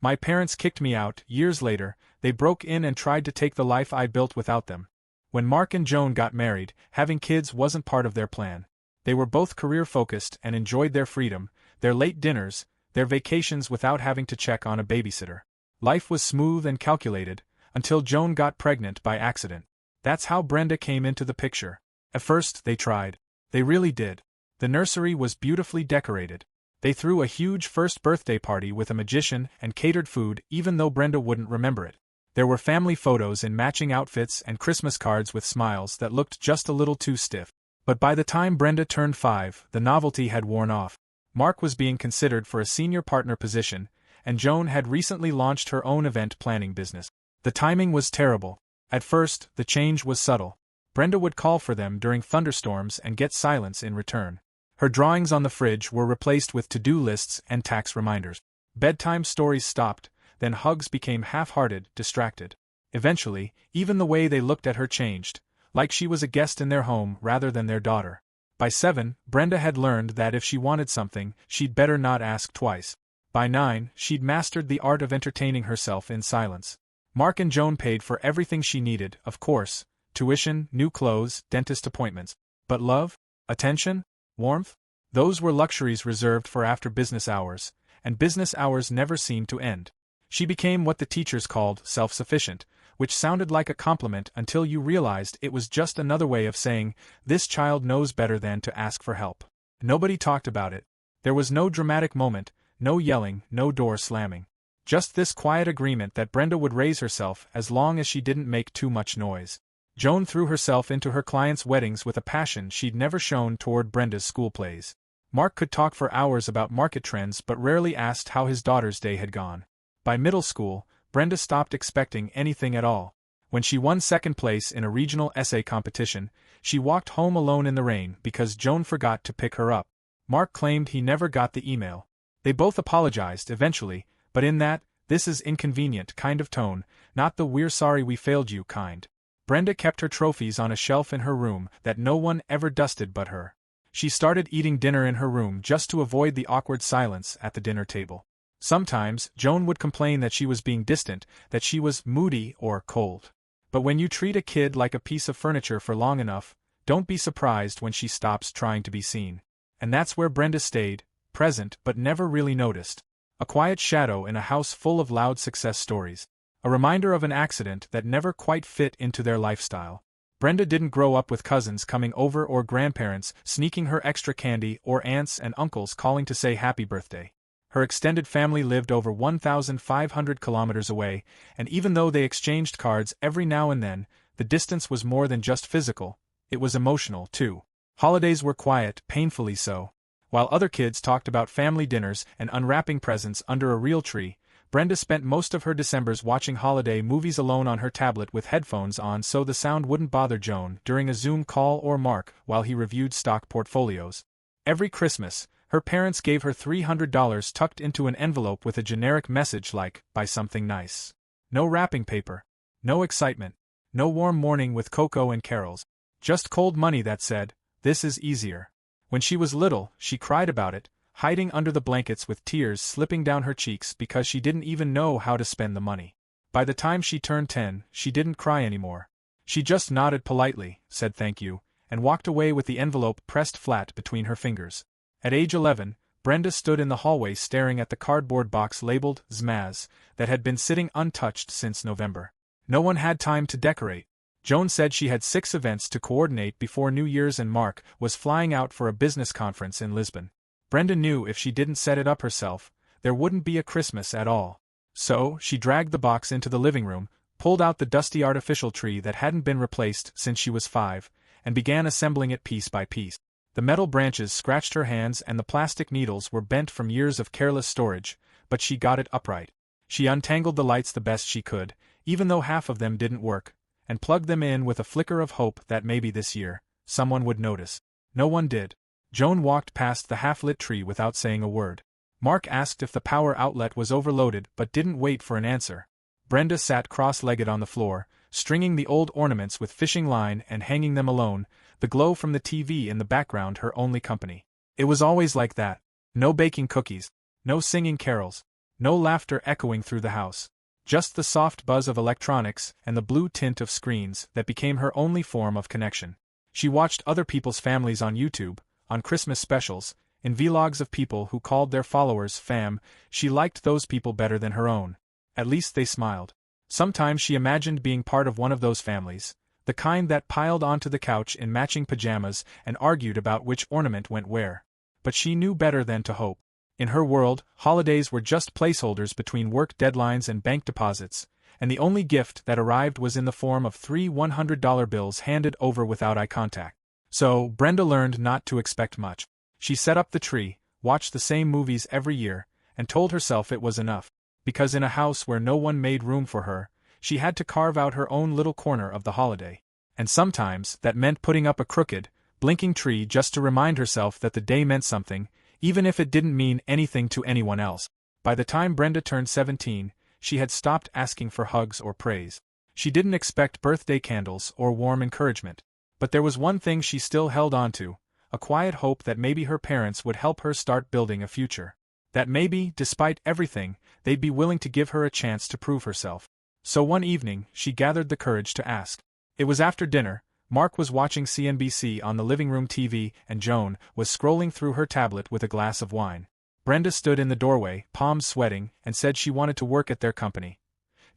My parents kicked me out. Years later, they broke in and tried to take the life I built without them. When Mark and Joan got married, having kids wasn't part of their plan. They were both career-focused and enjoyed their freedom, their late dinners, their vacations without having to check on a babysitter. Life was smooth and calculated, until Joan got pregnant by accident. That's how Brenda came into the picture. At first, they tried. They really did. The nursery was beautifully decorated. They threw a huge first birthday party with a magician and catered food even though Brenda wouldn't remember it. There were family photos in matching outfits and Christmas cards with smiles that looked just a little too stiff. But by the time Brenda turned 5, the novelty had worn off. Mark was being considered for a senior partner position, and Joan had recently launched her own event planning business. The timing was terrible. At first, the change was subtle. Brenda would call for them during thunderstorms and get silence in return. Her drawings on the fridge were replaced with to-do lists and tax reminders. Bedtime stories stopped, then hugs became half-hearted, distracted. Eventually, even the way they looked at her changed, like she was a guest in their home rather than their daughter. By 7, Brenda had learned that if she wanted something, she'd better not ask twice. By 9, she'd mastered the art of entertaining herself in silence. Mark and Joan paid for everything she needed, of course: tuition, new clothes, dentist appointments. But love? Attention? Warmth? Those were luxuries reserved for after business hours, and business hours never seemed to end. She became what the teachers called self-sufficient, which sounded like a compliment until you realized it was just another way of saying, this child knows better than to ask for help. Nobody talked about it. There was no dramatic moment, no yelling, no door slamming. Just this quiet agreement that Brenda would raise herself as long as she didn't make too much noise. Joan threw herself into her clients' weddings with a passion she'd never shown toward Brenda's school plays. Mark could talk for hours about market trends but rarely asked how his daughter's day had gone. By middle school, Brenda stopped expecting anything at all. When she won second place in a regional essay competition, she walked home alone in the rain because Joan forgot to pick her up. Mark claimed he never got the email. They both apologized eventually, but in that, "this is inconvenient" kind of tone, not the "we're sorry we failed you" kind. Brenda kept her trophies on a shelf in her room that no one ever dusted but her. She started eating dinner in her room just to avoid the awkward silence at the dinner table. Sometimes, Joan would complain that she was being distant, that she was moody or cold. But when you treat a kid like a piece of furniture for long enough, don't be surprised when she stops trying to be seen. And that's where Brenda stayed, present but never really noticed. A quiet shadow in a house full of loud success stories. A reminder of an accident that never quite fit into their lifestyle. Brenda didn't grow up with cousins coming over or grandparents sneaking her extra candy or aunts and uncles calling to say happy birthday. Her extended family lived over 1,500 kilometers away, and even though they exchanged cards every now and then, the distance was more than just physical, it was emotional too. Holidays were quiet, painfully so. While other kids talked about family dinners and unwrapping presents under a real tree, Brenda spent most of her Decembers watching holiday movies alone on her tablet with headphones on so the sound wouldn't bother Joan during a Zoom call or Mark while he reviewed stock portfolios. Every Christmas, her parents gave her $300 tucked into an envelope with a generic message like, "Buy something nice." No wrapping paper. No excitement. No warm morning with cocoa and carols. Just cold money that said, "This is easier." When she was little, she cried about it, hiding under the blankets with tears slipping down her cheeks because she didn't even know how to spend the money. By the time she turned 10, she didn't cry anymore. She just nodded politely, said thank you, and walked away with the envelope pressed flat between her fingers. At age 11, Brenda stood in the hallway staring at the cardboard box labeled Zmaz that had been sitting untouched since November. No one had time to decorate. Joan said she had 6 events to coordinate before New Year's and Mark was flying out for a business conference in Lisbon. Brenda knew if she didn't set it up herself, there wouldn't be a Christmas at all. So, she dragged the box into the living room, pulled out the dusty artificial tree that hadn't been replaced since she was 5, and began assembling it piece by piece. The metal branches scratched her hands and the plastic needles were bent from years of careless storage, but she got it upright. She untangled the lights the best she could, even though half of them didn't work, and plugged them in with a flicker of hope that maybe this year, someone would notice. No one did. Joan walked past the half-lit tree without saying a word. Mark asked if the power outlet was overloaded but didn't wait for an answer. Brenda sat cross-legged on the floor, stringing the old ornaments with fishing line and hanging them alone, the glow from the TV in the background her only company. It was always like that. No baking cookies. No singing carols. No laughter echoing through the house. Just the soft buzz of electronics and the blue tint of screens that became her only form of connection. She watched other people's families on YouTube, on Christmas specials, in vlogs of people who called their followers fam. She liked those people better than her own. At least they smiled. Sometimes she imagined being part of one of those families, the kind that piled onto the couch in matching pajamas and argued about which ornament went where. But she knew better than to hope. In her world, holidays were just placeholders between work deadlines and bank deposits, and the only gift that arrived was in the form of 3 $100 bills handed over without eye contact. So, Brenda learned not to expect much. She set up the tree, watched the same movies every year, and told herself it was enough. Because in a house where no one made room for her, she had to carve out her own little corner of the holiday. And sometimes, that meant putting up a crooked, blinking tree just to remind herself that the day meant something, even if it didn't mean anything to anyone else. By the time Brenda turned 17, she had stopped asking for hugs or praise. She didn't expect birthday candles or warm encouragement. But there was one thing she still held on to, a quiet hope that maybe her parents would help her start building a future. That maybe, despite everything, they'd be willing to give her a chance to prove herself. So one evening, she gathered the courage to ask. It was after dinner. Mark was watching CNBC on the living room TV and Joan was scrolling through her tablet with a glass of wine. Brenda stood in the doorway, palms sweating, and said she wanted to work at their company.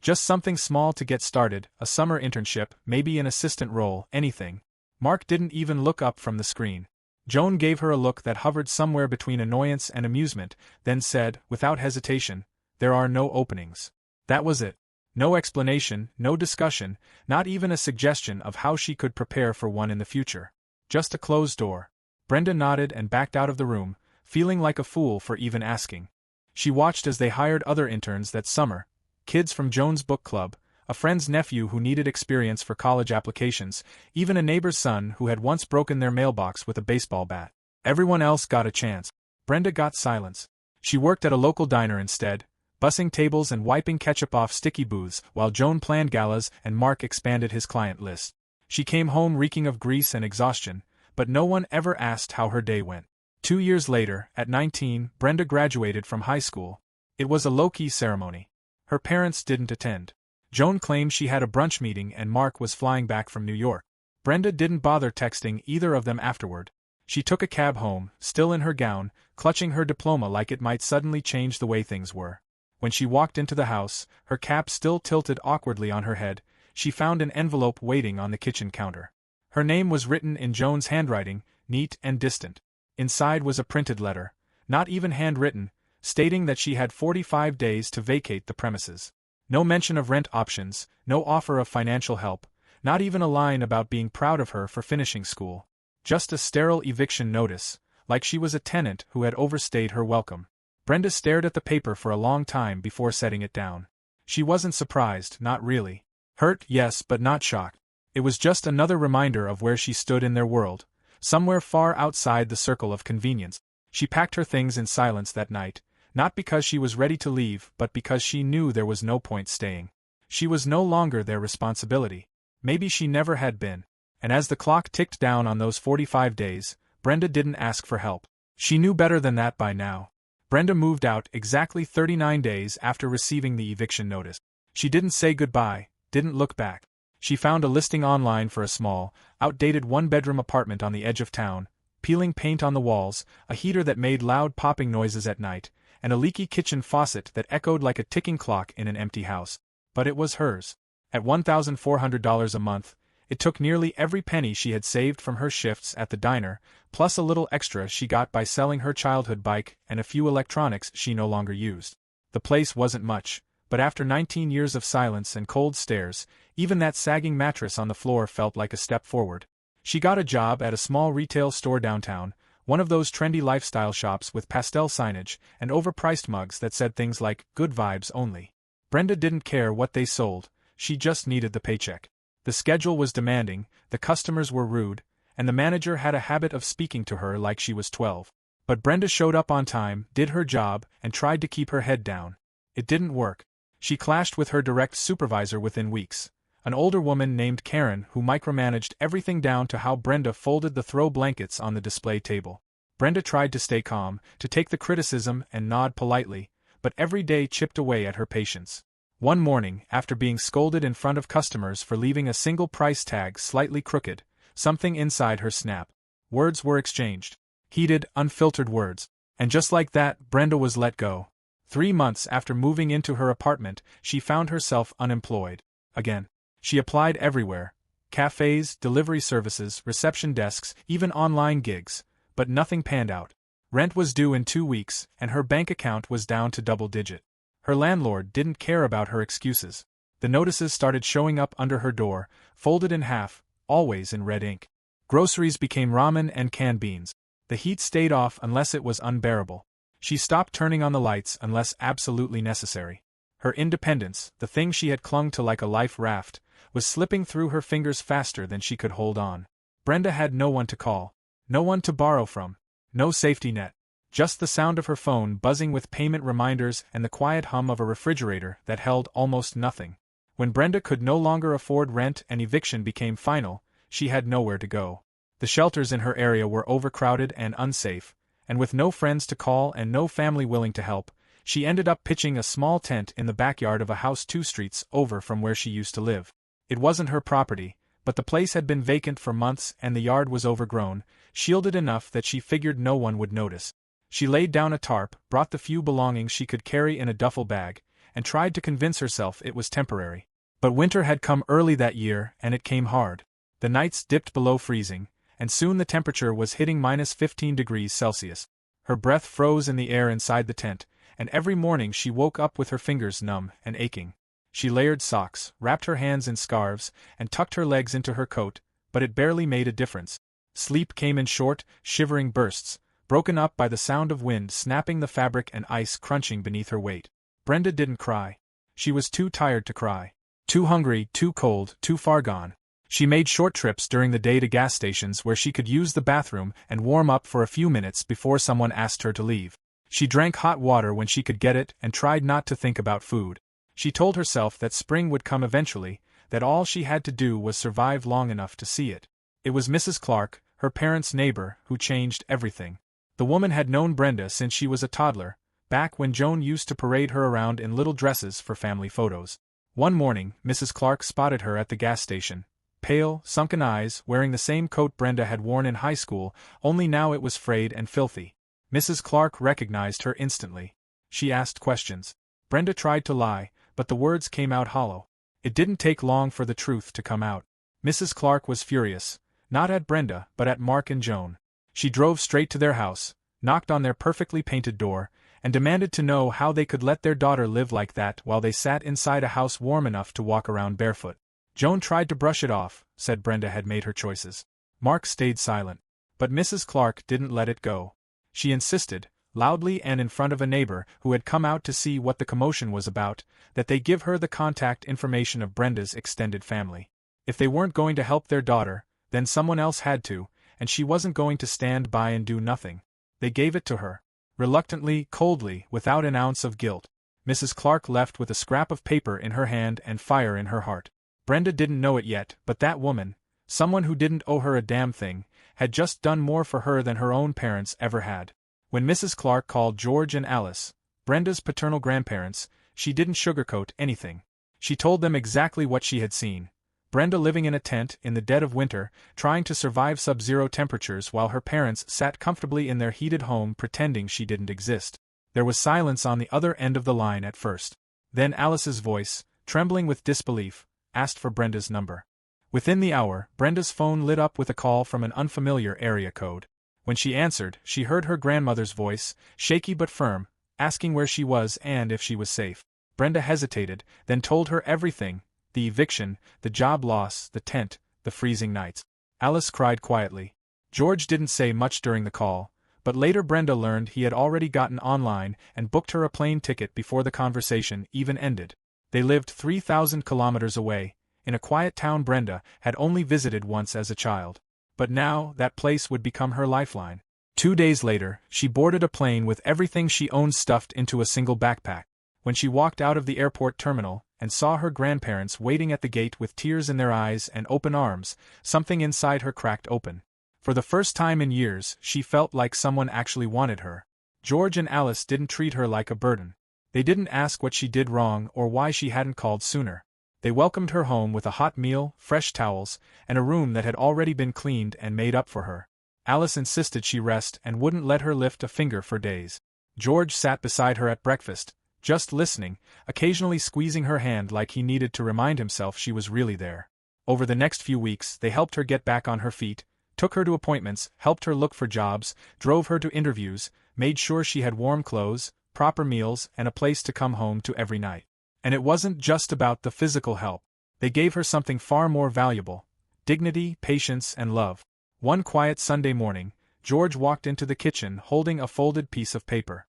Just something small to get started, a summer internship, maybe an assistant role, anything. Mark didn't even look up from the screen. Joan gave her a look that hovered somewhere between annoyance and amusement, then said, without hesitation, "There are no openings." That was it. No explanation, no discussion, not even a suggestion of how she could prepare for one in the future. Just a closed door. Brenda nodded and backed out of the room, feeling like a fool for even asking. She watched as they hired other interns that summer, kids from Joan's book club, a friend's nephew who needed experience for college applications, even a neighbor's son who had once broken their mailbox with a baseball bat. Everyone else got a chance. Brenda got silence. She worked at a local diner instead, bussing tables and wiping ketchup off sticky booths while Joan planned galas and Mark expanded his client list. She came home reeking of grease and exhaustion, but no one ever asked how her day went. 2 years later, at 19, Brenda graduated from high school. It was a low-key ceremony. Her parents didn't attend. Joan claimed she had a brunch meeting and Mark was flying back from New York. Brenda didn't bother texting either of them afterward. She took a cab home, still in her gown, clutching her diploma like it might suddenly change the way things were. When she walked into the house, her cap still tilted awkwardly on her head, she found an envelope waiting on the kitchen counter. Her name was written in Joan's handwriting, neat and distant. Inside was a printed letter, not even handwritten, stating that she had 45 days to vacate the premises. No mention of rent options, no offer of financial help, not even a line about being proud of her for finishing school. Just a sterile eviction notice, like she was a tenant who had overstayed her welcome. Brenda stared at the paper for a long time before setting it down. She wasn't surprised, not really. Hurt, yes, but not shocked. It was just another reminder of where she stood in their world, somewhere far outside the circle of convenience. She packed her things in silence that night, not because she was ready to leave but because she knew there was no point staying. She was no longer their responsibility. Maybe she never had been. And as the clock ticked down on those 45 days, Brenda didn't ask for help. She knew better than that by now. Brenda moved out exactly 39 days after receiving the eviction notice. She didn't say goodbye, didn't look back. She found a listing online for a small, outdated one-bedroom apartment on the edge of town, peeling paint on the walls, a heater that made loud popping noises at night, and a leaky kitchen faucet that echoed like a ticking clock in an empty house. But it was hers. At $1,400 a month, it took nearly every penny she had saved from her shifts at the diner, plus a little extra she got by selling her childhood bike and a few electronics she no longer used. The place wasn't much, but after 19 years of silence and cold stares, even that sagging mattress on the floor felt like a step forward. She got a job at a small retail store downtown, one of those trendy lifestyle shops with pastel signage and overpriced mugs that said things like, "Good vibes only." Brenda didn't care what they sold, she just needed the paycheck. The schedule was demanding, the customers were rude, and the manager had a habit of speaking to her like she was 12. But Brenda showed up on time, did her job, and tried to keep her head down. It didn't work. She clashed with her direct supervisor within weeks, an older woman named Karen who micromanaged everything down to how Brenda folded the throw blankets on the display table. Brenda tried to stay calm, to take the criticism and nod politely, but every day chipped away at her patience. One morning, after being scolded in front of customers for leaving a single price tag slightly crooked, something inside her snapped. Words were exchanged. Heated, unfiltered words. And just like that, Brenda was let go. 3 months after moving into her apartment, she found herself unemployed. Again. She applied everywhere. Cafes, delivery services, reception desks, even online gigs. But nothing panned out. Rent was due in 2 weeks, and her bank account was down to double digit. Her landlord didn't care about her excuses. The notices started showing up under her door, folded in half, always in red ink. Groceries became ramen and canned beans. The heat stayed off unless it was unbearable. She stopped turning on the lights unless absolutely necessary. Her independence, the thing she had clung to like a life raft, was slipping through her fingers faster than she could hold on. Brenda had no one to call. No one to borrow from. No safety net. Just the sound of her phone buzzing with payment reminders and the quiet hum of a refrigerator that held almost nothing. When Brenda could no longer afford rent and eviction became final, she had nowhere to go. The shelters in her area were overcrowded and unsafe, and with no friends to call and no family willing to help, she ended up pitching a small tent in the backyard of a house 2 streets over from where she used to live. It wasn't her property, but the place had been vacant for months and the yard was overgrown, shielded enough that she figured no one would notice. She laid down a tarp, brought the few belongings she could carry in a duffel bag, and tried to convince herself it was temporary. But winter had come early that year, and it came hard. The nights dipped below freezing, and soon the temperature was hitting -15 degrees Celsius. Her breath froze in the air inside the tent, and every morning she woke up with her fingers numb and aching. She layered socks, wrapped her hands in scarves, and tucked her legs into her coat, but it barely made a difference. Sleep came in short, shivering bursts, broken up by the sound of wind snapping the fabric and ice crunching beneath her weight. Brenda didn't cry. She was too tired to cry. Too hungry, too cold, too far gone. She made short trips during the day to gas stations where she could use the bathroom and warm up for a few minutes before someone asked her to leave. She drank hot water when she could get it and tried not to think about food. She told herself that spring would come eventually, that all she had to do was survive long enough to see it. It was Mrs. Clark, her parents' neighbor, who changed everything. The woman had known Brenda since she was a toddler, back when Joan used to parade her around in little dresses for family photos. One morning, Mrs. Clark spotted her at the gas station. Pale, sunken eyes, wearing the same coat Brenda had worn in high school, only now it was frayed and filthy. Mrs. Clark recognized her instantly. She asked questions. Brenda tried to lie, but the words came out hollow. It didn't take long for the truth to come out. Mrs. Clark was furious, not at Brenda, but at Mark and Joan. She drove straight to their house, knocked on their perfectly painted door, and demanded to know how they could let their daughter live like that while they sat inside a house warm enough to walk around barefoot. Joan tried to brush it off, said Brenda had made her choices. Mark stayed silent. But Mrs. Clark didn't let it go. She insisted, loudly and in front of a neighbor who had come out to see what the commotion was about, that they give her the contact information of Brenda's extended family. If they weren't going to help their daughter, then someone else had to, and she wasn't going to stand by and do nothing. They gave it to her. Reluctantly, coldly, without an ounce of guilt. Mrs. Clark left with a scrap of paper in her hand and fire in her heart. Brenda didn't know it yet, but that woman, someone who didn't owe her a damn thing, had just done more for her than her own parents ever had. When Mrs. Clark called George and Alice, Brenda's paternal grandparents, she didn't sugarcoat anything. She told them exactly what she had seen. Brenda living in a tent in the dead of winter, trying to survive sub-zero temperatures while her parents sat comfortably in their heated home pretending she didn't exist. There was silence on the other end of the line at first. Then Alice's voice, trembling with disbelief, asked for Brenda's number. Within the hour, Brenda's phone lit up with a call from an unfamiliar area code. When she answered, she heard her grandmother's voice, shaky but firm, asking where she was and if she was safe. Brenda hesitated, then told her everything: the eviction, the job loss, the tent, the freezing nights. Alice cried quietly. George didn't say much during the call, but later Brenda learned he had already gotten online and booked her a plane ticket before the conversation even ended. They lived 3,000 kilometers away, in a quiet town Brenda had only visited once as a child. But now, that place would become her lifeline. 2 days later, she boarded a plane with everything she owned stuffed into a single backpack. When she walked out of the airport terminal, and saw her grandparents waiting at the gate with tears in their eyes and open arms, something inside her cracked open. For the first time in years, she felt like someone actually wanted her. George and Alice didn't treat her like a burden. They didn't ask what she did wrong or why she hadn't called sooner. They welcomed her home with a hot meal, fresh towels, and a room that had already been cleaned and made up for her. Alice insisted she rest and wouldn't let her lift a finger for days. George sat beside her at breakfast, just listening, occasionally squeezing her hand like he needed to remind himself she was really there. Over the next few weeks, they helped her get back on her feet, took her to appointments, helped her look for jobs, drove her to interviews, made sure she had warm clothes, proper meals, and a place to come home to every night. And it wasn't just about the physical help. They gave her something far more valuable: dignity, patience, and love. One quiet Sunday morning, George walked into the kitchen holding a folded piece of paper.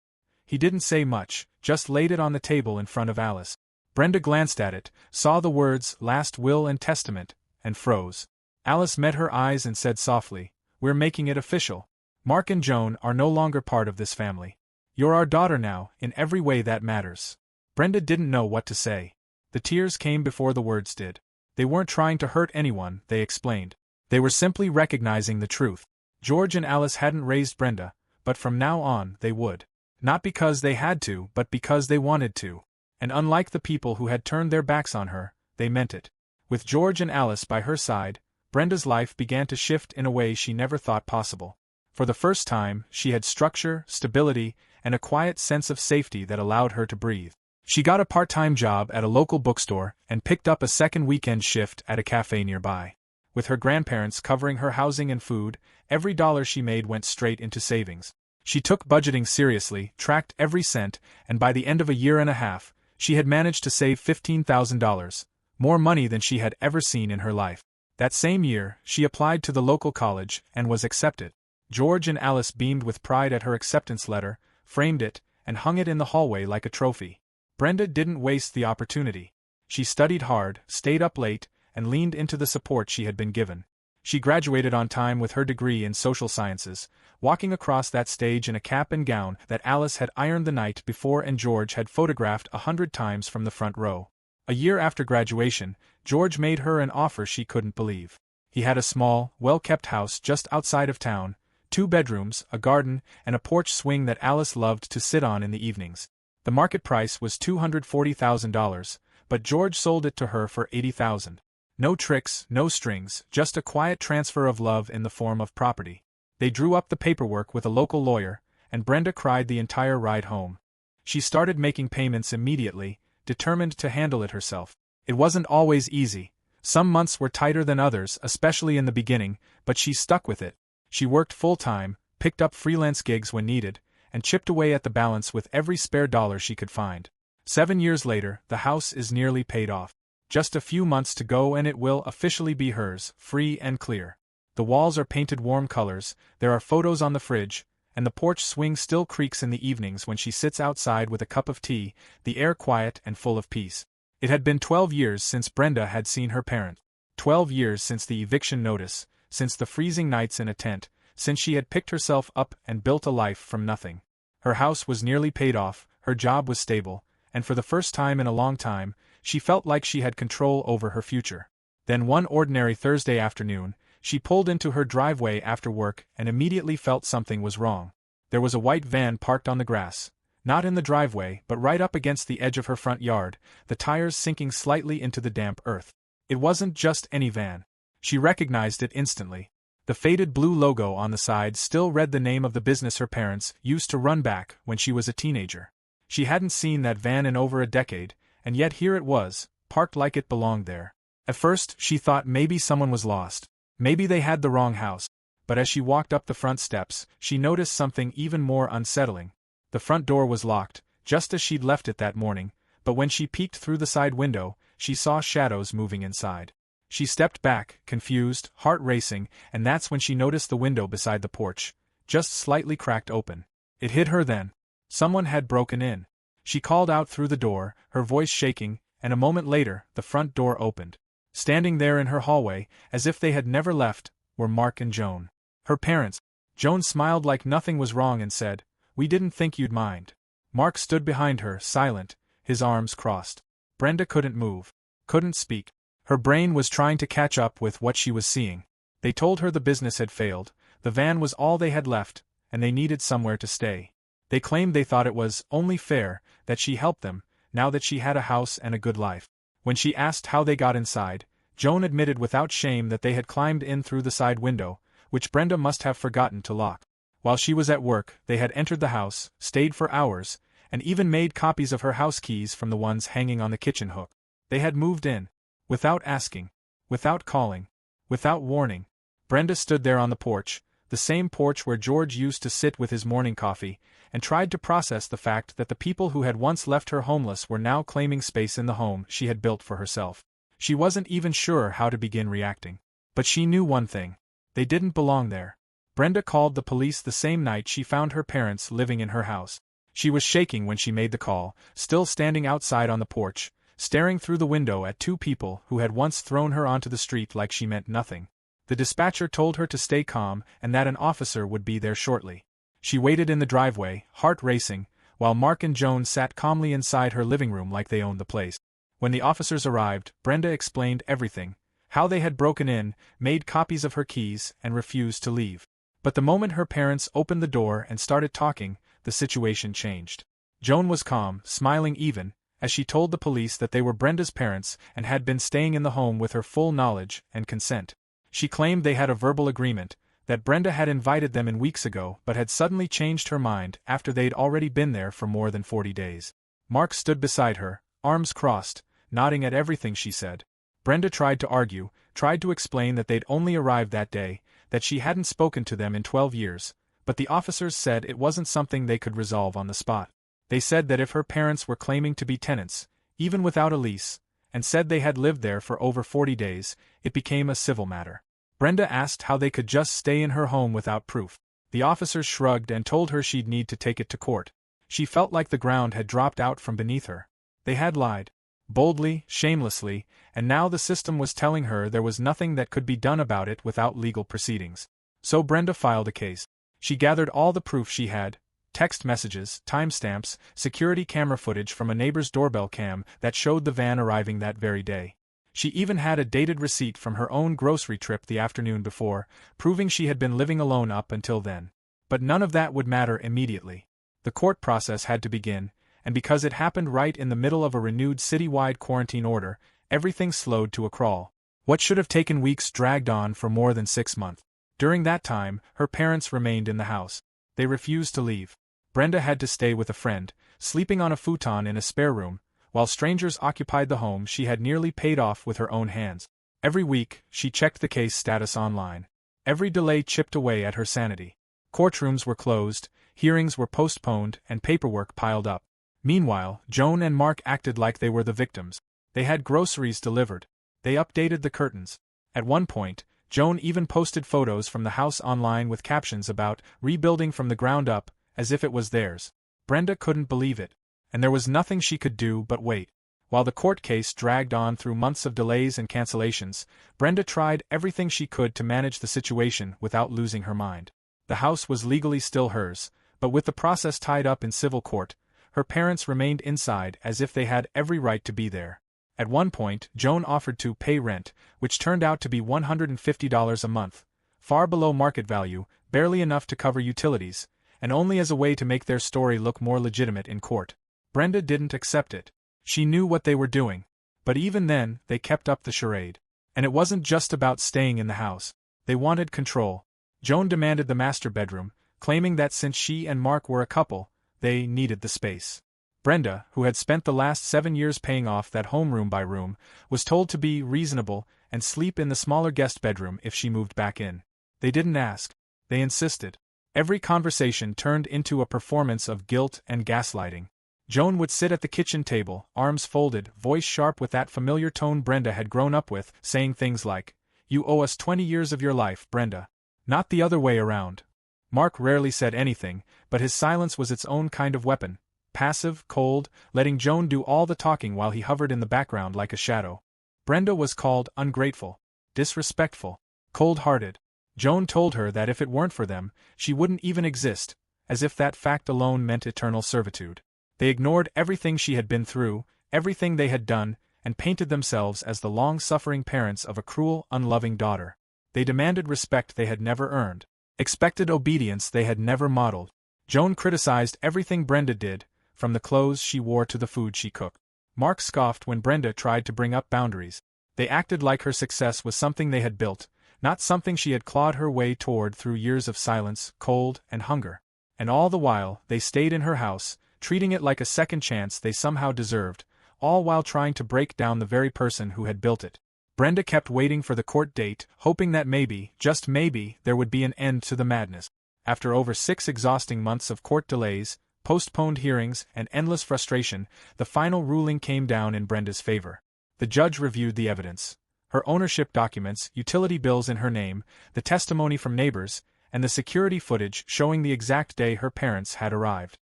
He didn't say much, just laid it on the table in front of Alice. Brenda glanced at it, saw the words "Last Will and Testament," and froze. Alice met her eyes and said softly, "We're making it official. Mark and Joan are no longer part of this family. You're our daughter now, in every way that matters." Brenda didn't know what to say. The tears came before the words did. They weren't trying to hurt anyone, they explained. They were simply recognizing the truth. George and Alice hadn't raised Brenda, but from now on they would. Not because they had to, but because they wanted to. And unlike the people who had turned their backs on her, they meant it. With George and Alice by her side, Brenda's life began to shift in a way she never thought possible. For the first time, she had structure, stability, and a quiet sense of safety that allowed her to breathe. She got a part-time job at a local bookstore and picked up a second weekend shift at a cafe nearby. With her grandparents covering her housing and food, every dollar she made went straight into savings. She took budgeting seriously, tracked every cent, and by the end of a year and a half, she had managed to save $15,000, more money than she had ever seen in her life. That same year, she applied to the local college and was accepted. George and Alice beamed with pride at her acceptance letter, framed it, and hung it in the hallway like a trophy. Brenda didn't waste the opportunity. She studied hard, stayed up late, and leaned into the support she had been given. She graduated on time with her degree in social sciences, walking across that stage in a cap and gown that Alice had ironed the night before and George had photographed 100 times from the front row. A year after graduation, George made her an offer she couldn't believe. He had a small, well-kept house just outside of town, 2 bedrooms, a garden, and a porch swing that Alice loved to sit on in the evenings. The market price was $240,000, but George sold it to her for $80,000. No tricks, no strings, just a quiet transfer of love in the form of property. They drew up the paperwork with a local lawyer, and Brenda cried the entire ride home. She started making payments immediately, determined to handle it herself. It wasn't always easy. Some months were tighter than others, especially in the beginning, but she stuck with it. She worked full-time, picked up freelance gigs when needed, and chipped away at the balance with every spare dollar she could find. 7 years later, the house is nearly paid off. Just a few months to go and it will officially be hers, free and clear. The walls are painted warm colors, there are photos on the fridge, and the porch swing still creaks in the evenings when she sits outside with a cup of tea, the air quiet and full of peace. It had been 12 years since Brenda had seen her parents. 12 years since the eviction notice, since the freezing nights in a tent, since she had picked herself up and built a life from nothing. Her house was nearly paid off, her job was stable, and for the first time in a long time, she felt like she had control over her future. Then one ordinary Thursday afternoon, she pulled into her driveway after work and immediately felt something was wrong. There was a white van parked on the grass, not in the driveway but right up against the edge of her front yard, the tires sinking slightly into the damp earth. It wasn't just any van. She recognized it instantly. The faded blue logo on the side still read the name of the business her parents used to run back when she was a teenager. She hadn't seen that van in over a decade, and yet here it was, parked like it belonged there. At first, she thought maybe someone was lost. Maybe they had the wrong house. But as she walked up the front steps, she noticed something even more unsettling. The front door was locked, just as she'd left it that morning, but when she peeked through the side window, she saw shadows moving inside. She stepped back, confused, heart racing, and that's when she noticed the window beside the porch, just slightly cracked open. It hit her then. Someone had broken in. She called out through the door, her voice shaking, and a moment later, the front door opened. Standing there in her hallway, as if they had never left, were Mark and Joan. Her parents. Joan smiled like nothing was wrong and said, "We didn't think you'd mind." Mark stood behind her, silent, his arms crossed. Brenda couldn't move, couldn't speak. Her brain was trying to catch up with what she was seeing. They told her the business had failed, the van was all they had left, and they needed somewhere to stay. They claimed they thought it was only fair that she helped them, now that she had a house and a good life. When she asked how they got inside, Joan admitted without shame that they had climbed in through the side window, which Brenda must have forgotten to lock. While she was at work, they had entered the house, stayed for hours, and even made copies of her house keys from the ones hanging on the kitchen hook. They had moved in. Without asking. Without calling. Without warning. Brenda stood there on the porch, the same porch where George used to sit with his morning coffee, and tried to process the fact that the people who had once left her homeless were now claiming space in the home she had built for herself. She wasn't even sure how to begin reacting. But she knew one thing. They didn't belong there. Brenda called the police the same night she found her parents living in her house. She was shaking when she made the call, still standing outside on the porch, staring through the window at two people who had once thrown her onto the street like she meant nothing. The dispatcher told her to stay calm and that an officer would be there shortly. She waited in the driveway, heart racing, while Mark and Joan sat calmly inside her living room like they owned the place. When the officers arrived, Brenda explained everything, how they had broken in, made copies of her keys, and refused to leave. But the moment her parents opened the door and started talking, the situation changed. Joan was calm, smiling even, as she told the police that they were Brenda's parents and had been staying in the home with her full knowledge and consent. She claimed they had a verbal agreement, that Brenda had invited them in weeks ago but had suddenly changed her mind after they'd already been there for more than 40 days. Mark stood beside her, arms crossed, nodding at everything she said. Brenda tried to argue, tried to explain that they'd only arrived that day, that she hadn't spoken to them in 12 years, but the officers said it wasn't something they could resolve on the spot. They said that if her parents were claiming to be tenants, even without a lease, and said they had lived there for over 40 days, it became a civil matter. Brenda asked how they could just stay in her home without proof. The officers shrugged and told her she'd need to take it to court. She felt like the ground had dropped out from beneath her. They had lied. Boldly, shamelessly, and now the system was telling her there was nothing that could be done about it without legal proceedings. So Brenda filed a case. She gathered all the proof she had, text messages, timestamps, security camera footage from a neighbor's doorbell cam that showed the van arriving that very day. She even had a dated receipt from her own grocery trip the afternoon before, proving she had been living alone up until then. But none of that would matter immediately. The court process had to begin, and because it happened right in the middle of a renewed citywide quarantine order, everything slowed to a crawl. What should have taken weeks dragged on for more than 6 months. During that time, her parents remained in the house. They refused to leave. Brenda had to stay with a friend, sleeping on a futon in a spare room, while strangers occupied the home she had nearly paid off with her own hands. Every week, she checked the case status online. Every delay chipped away at her sanity. Courtrooms were closed, hearings were postponed, and paperwork piled up. Meanwhile, Joan and Mark acted like they were the victims. They had groceries delivered. They updated the curtains. At one point, Joan even posted photos from the house online with captions about rebuilding from the ground up, as if it was theirs. Brenda couldn't believe it, and there was nothing she could do but wait. While the court case dragged on through months of delays and cancellations, Brenda tried everything she could to manage the situation without losing her mind. The house was legally still hers, but with the process tied up in civil court, her parents remained inside as if they had every right to be there. At one point, Joan offered to pay rent, which turned out to be $150 a month, far below market value, barely enough to cover utilities, and only as a way to make their story look more legitimate in court. Brenda didn't accept it. She knew what they were doing. But even then, they kept up the charade. And it wasn't just about staying in the house. They wanted control. Joan demanded the master bedroom, claiming that since she and Mark were a couple, they needed the space. Brenda, who had spent the last 7 years paying off that home room by room, was told to be reasonable and sleep in the smaller guest bedroom if she moved back in. They didn't ask. They insisted. Every conversation turned into a performance of guilt and gaslighting. Joan would sit at the kitchen table, arms folded, voice sharp with that familiar tone Brenda had grown up with, saying things like, "You owe us 20 years of your life, Brenda. Not the other way around." Mark rarely said anything, but his silence was its own kind of weapon. Passive, cold, letting Joan do all the talking while he hovered in the background like a shadow. Brenda was called ungrateful, disrespectful, cold-hearted. Joan told her that if it weren't for them, she wouldn't even exist, as if that fact alone meant eternal servitude. They ignored everything she had been through, everything they had done, and painted themselves as the long-suffering parents of a cruel, unloving daughter. They demanded respect they had never earned, expected obedience they had never modeled. Joan criticized everything Brenda did, from the clothes she wore to the food she cooked. Mark scoffed when Brenda tried to bring up boundaries. They acted like her success was something they had built, not something she had clawed her way toward through years of silence, cold, and hunger. And all the while, they stayed in her house, treating it like a second chance they somehow deserved, all while trying to break down the very person who had built it. Brenda kept waiting for the court date, hoping that maybe, just maybe, there would be an end to the madness. After over 6 exhausting months of court delays, postponed hearings, and endless frustration, the final ruling came down in Brenda's favor. The judge reviewed the evidence. Her ownership documents, utility bills in her name, the testimony from neighbors, and the security footage showing the exact day her parents had arrived.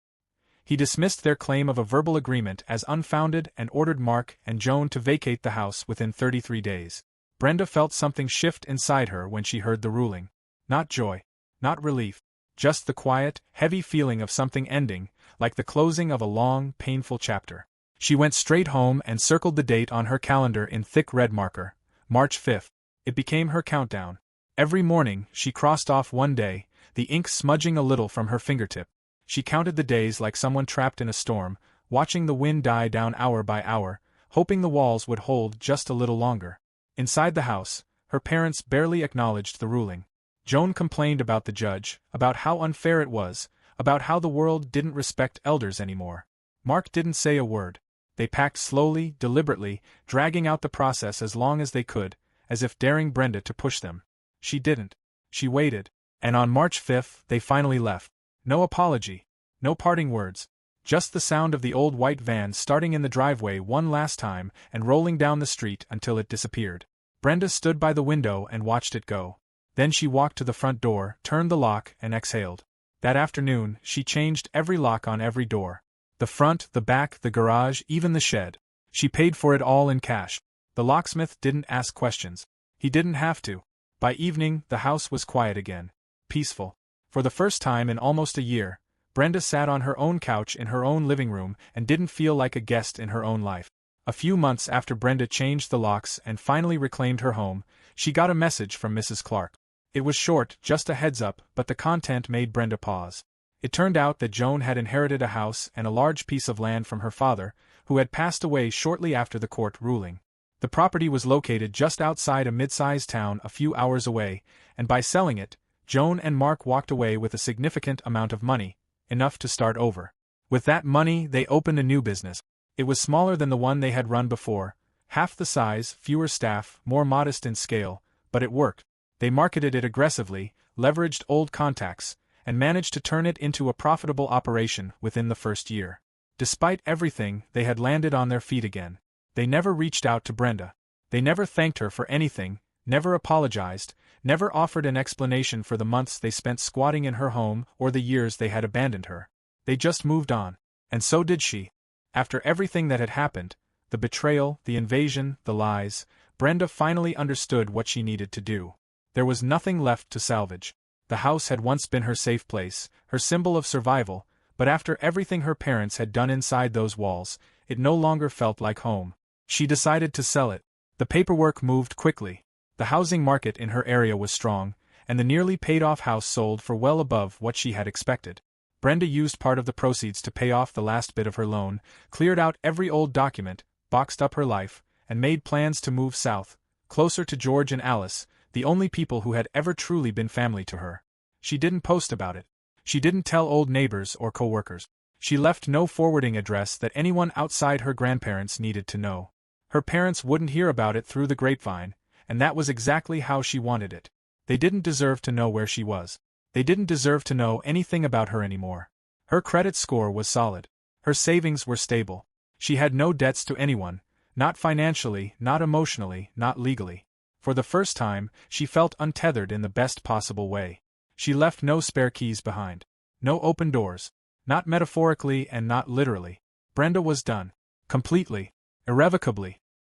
He dismissed their claim of a verbal agreement as unfounded and ordered Mark and Joan to vacate the house within 33 days. Brenda felt something shift inside her when she heard the ruling. Not joy. Not relief. Just the quiet, heavy feeling of something ending, like the closing of a long, painful chapter. She went straight home and circled the date on her calendar in thick red marker, March 5th. It became her countdown. Every morning, she crossed off one day, the ink smudging a little from her fingertip. She counted the days like someone trapped in a storm, watching the wind die down hour by hour, hoping the walls would hold just a little longer. Inside the house, her parents barely acknowledged the ruling. Joan complained about the judge, about how unfair it was, about how the world didn't respect elders anymore. Mark didn't say a word. They packed slowly, deliberately, dragging out the process as long as they could, as if daring Brenda to push them. She didn't. She waited. And on March 5th, they finally left. No apology. No parting words. Just the sound of the old white van starting in the driveway one last time and rolling down the street until it disappeared. Brenda stood by the window and watched it go. Then she walked to the front door, turned the lock, and exhaled. That afternoon, she changed every lock on every door. The front, the back, the garage, even the shed. She paid for it all in cash. The locksmith didn't ask questions. He didn't have to. By evening, the house was quiet again. Peaceful. For the first time in almost a year, Brenda sat on her own couch in her own living room and didn't feel like a guest in her own life. A few months after Brenda changed the locks and finally reclaimed her home, she got a message from Mrs. Clark. It was short, just a heads up, but the content made Brenda pause. It turned out that Joan had inherited a house and a large piece of land from her father, who had passed away shortly after the court ruling. The property was located just outside a mid-sized town a few hours away, and by selling it, Joan and Mark walked away with a significant amount of money, enough to start over. With that money, they opened a new business. It was smaller than the one they had run before, half the size, fewer staff, more modest in scale, but it worked. They marketed it aggressively, leveraged old contacts, and managed to turn it into a profitable operation within the first year. Despite everything, they had landed on their feet again. They never reached out to Brenda. They never thanked her for anything, never apologized, never offered an explanation for the months they spent squatting in her home or the years they had abandoned her. They just moved on. And so did she. After everything that had happened, the betrayal, the invasion, the lies, Brenda finally understood what she needed to do. There was nothing left to salvage. The house had once been her safe place, her symbol of survival, but after everything her parents had done inside those walls, it no longer felt like home. She decided to sell it. The paperwork moved quickly. The housing market in her area was strong, and the nearly paid-off house sold for well above what she had expected. Brenda used part of the proceeds to pay off the last bit of her loan, cleared out every old document, boxed up her life, and made plans to move south, closer to George and Alice, the only people who had ever truly been family to her. She didn't post about it. She didn't tell old neighbors or co-workers. She left no forwarding address that anyone outside her grandparents needed to know. Her parents wouldn't hear about it through the grapevine, and that was exactly how she wanted it. They didn't deserve to know where she was. They didn't deserve to know anything about her anymore. Her credit score was solid. Her savings were stable. She had no debts to anyone, not financially, not emotionally, not legally. For the first time, she felt untethered in the best possible way. She left no spare keys behind. No open doors. Not metaphorically and not literally. Brenda was done. Completely. Irrevocably.